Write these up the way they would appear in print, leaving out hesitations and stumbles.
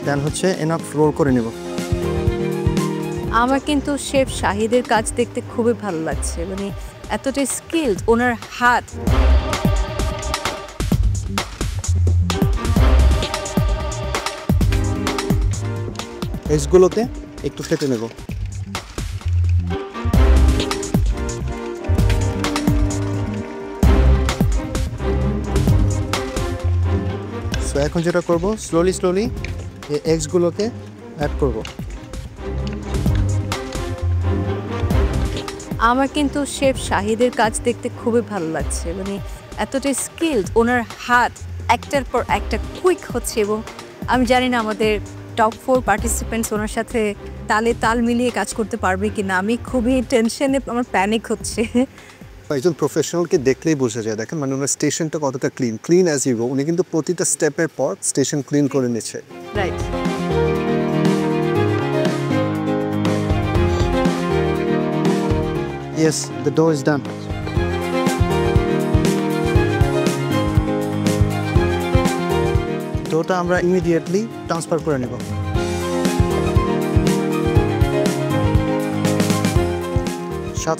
দেন হচ্ছে enough role করে নেব। আমার কিন্তু শেফ শাহিদের কাজ দেখতে খুবই ভালো লাগছে, মানে এতটা স্কিলড ওনার হাত। এগুলোতে একটু ফেটে নেব। সো এখন যেটা করব, স্লোলি এই এগসগুলোকে অ্যাড করব। আমার কিন্তু শেফ শাহিদের কাজ দেখতে খুবই ভালো লাগছে, মানে এতটা স্কিলড ওনার হাত একটার পর একটা কুইক হচ্ছে। এবং আমি জানি না আমাদের টপ 4 পার্টিসিপেন্টস ওনার সাথে তালে তাল মিলিয়ে কাজ করতে পারবে কিনা। আমি খুবই টেনশনে, আমার প্যানিক হচ্ছে। একজন প্রফেশনালকে দেখলেই বোঝা যায়, দেখেন মানে ওনার স্টেশনটা কতটা ক্লিন অ্যাজ ইউ গো। উনি কিন্তু প্রতিটা স্টেপের পর স্টেশন ক্লিন করে নিচ্ছে। Right. Yes, the dough is done. ডোটা আমরা ইমিডিয়েটলি ট্রান্সফার করে নেব।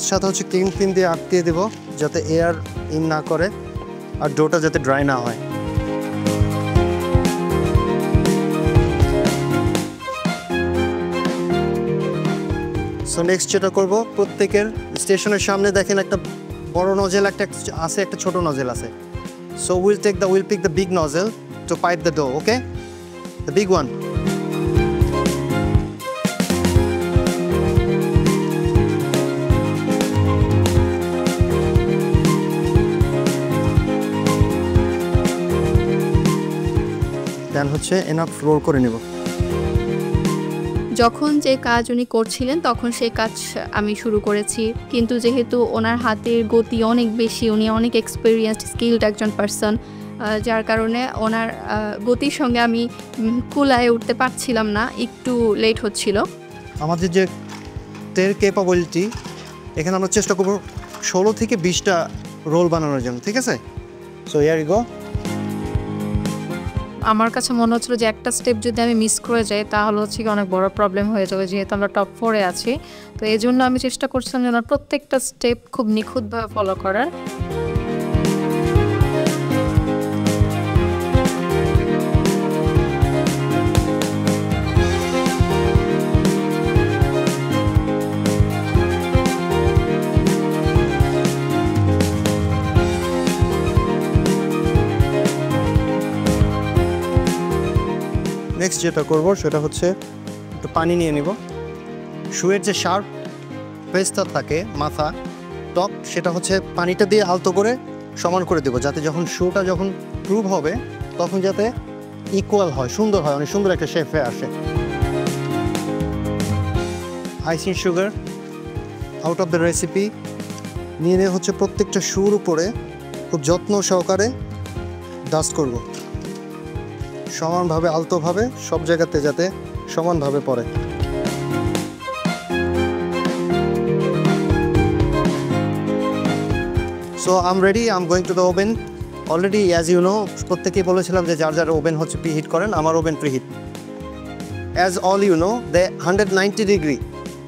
সাথে হচ্ছে ক্লিন পিন দিয়ে আটকে দেব যাতে এয়ার ইন না করে আর ডোটা যাতে ড্রাই না হয়। সো নেক্সট যেটা করব, প্রত্যেকের স্টেশনের সামনে দেখেন একটা বড় নজেল একটা আছে, একটা ছোট নজেল আছে। So we'll pick the big nozzle to pipe the dough, okay? The big one. দেন হচ্ছে এনাফ রোল করে নেব। যখন যে কাজ উনি করছিলেন তখন সেই কাজ আমি শুরু করেছি, কিন্তু যেহেতু ওনার হাতের গতি অনেক বেশি, উনি অনেক এক্সপিরিয়েন্সড স্কিলড একজন পারসন, যার কারণে ওনার গতির সঙ্গে আমি কুলায় উঠতে পারছিলাম না, একটু লেট হচ্ছিল। আমাদের যে টের ক্যাপাবিলিটি, এখানে আমরা চেষ্টা করব 16 থেকে 20টা রোল বানানোর জন্য, ঠিক আছে? So here you go. আমার কাছে মনে হচ্ছিল যে একটা স্টেপ যদি আমি মিস করে যাই তাহলে হচ্ছে কি অনেক বড় প্রবলেম হয়ে যাবে, যেহেতু আমরা টপ 4-এ আছি। তো এই জন্য আমি চেষ্টা করছিলাম যেন প্রত্যেকটা স্টেপ খুব নিখুঁতভাবে ফলো করার। নেক্সট যেটা করব সেটা হচ্ছে একটু পানি নিয়ে নিব। শুয়ের যে শার্প ফেসটা থাকে, মাথা টপ, সেটা হচ্ছে পানিটা দিয়ে আলতো করে সমান করে দেবো, যাতে যখন শুটা যখন প্রুভ হবে তখন যাতে ইকুয়াল হয়, সুন্দর হয়, অনেক সুন্দর একটা শেপে আসে। Icing sugar out of the recipe নিয়ে হচ্ছে প্রত্যেকটা শুর উপরে খুব যত্ন সহকারে ডাস্ট করব, সমানভাবে আলতোভাবে সব জায়গাতে যাতে সমানভাবে পড়ে। So I'm ready, I'm going to the oven. Already as you know, প্রত্যেকেই বলেছিলাম যে যার যার ওভেন হচ্ছে প্রিহিট করেন, আমার oven preheat as all you know the 190 degree.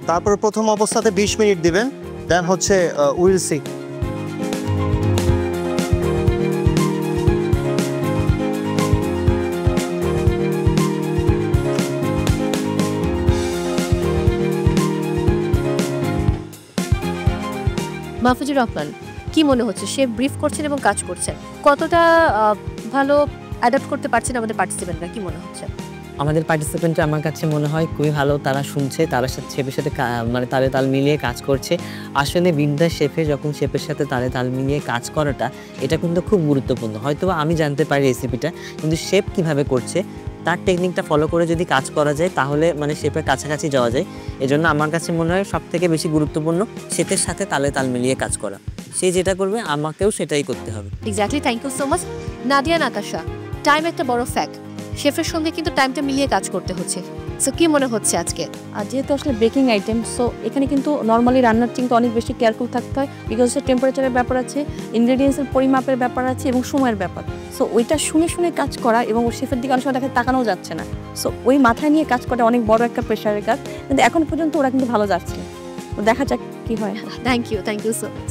তারপর প্রথম অবস্থাতে 20 মিনিট দিবেন, দেন হচ্ছে উইল সি। মাহফুজুর রহমান, কি মনে হচ্ছে শেফ ব্রিফ করছেন এবং কাজ করছেন, কতটা ভালো অ্যাডাপ্ট করতে পারছেন আমাদের পার্টিসিপেন্টরা, কি মনে হচ্ছে? আমাদের পার্টিসিপেন্টরা আমার কাছে মনে হয় খুবই ভালো, তারা শুনছে, তারা শেফের সাথে মানে তালে তাল মিলিয়ে কাজ করছে। আসলে বিন্দাস শেফে যখন শেফের সাথে তালে তাল মিলিয়ে কাজ করাটা এটা কিন্তু খুব গুরুত্বপূর্ণ। হয়তো আমি জানতে পারি রেসিপিটা, কিন্তু শেফ কিভাবে করছে তার টেকনিকটা ফলো করে যদি কাজ করা যায় তাহলে মানে শেফের কাছাকাছি যাওয়া যায়। এজন্য আমার কাছে মনে হয় সবথেকে বেশি গুরুত্বপূর্ণ শেফের সাথে তালে তাল মিলিয়ে কাজ করা। সে যেটা করবে আমাকেও সেটাই করতে হবে। Exactly, thank you so much. Nadia, Natasha, time একটা বড় ফ্যাক্ট। শেফের সঙ্গে কিন্তু টাইমটা মিলিয়ে কাজ করতে হচ্ছে। সো কি মনে হচ্ছে আজকে? আর যেহেতু আসলে বেকিং আইটেম, সো এখানে কিন্তু নর্মালি রান্নার কিন্তু অনেক বেশি কেয়ারফুল থাকতে হয়, বিকজ টেম্পারেচারের ব্যাপার আছে, ইনগ্রেডিয়েন্টসের পরিমাপের ব্যাপার আছে এবং সময়ের ব্যাপার। সো ওইটা শুনে শুনে কাজ করা এবং ওই শেফের দিকে অনেক সময় তাকে তাকানোও যাচ্ছে না, সো ওই মাথায় নিয়ে কাজ করা অনেক বড় একটা প্রেশারের কাজ, কিন্তু এখন পর্যন্ত ওরা কিন্তু ভালো যাচ্ছে। তো দেখা যাক কি হয়। Thank you so much.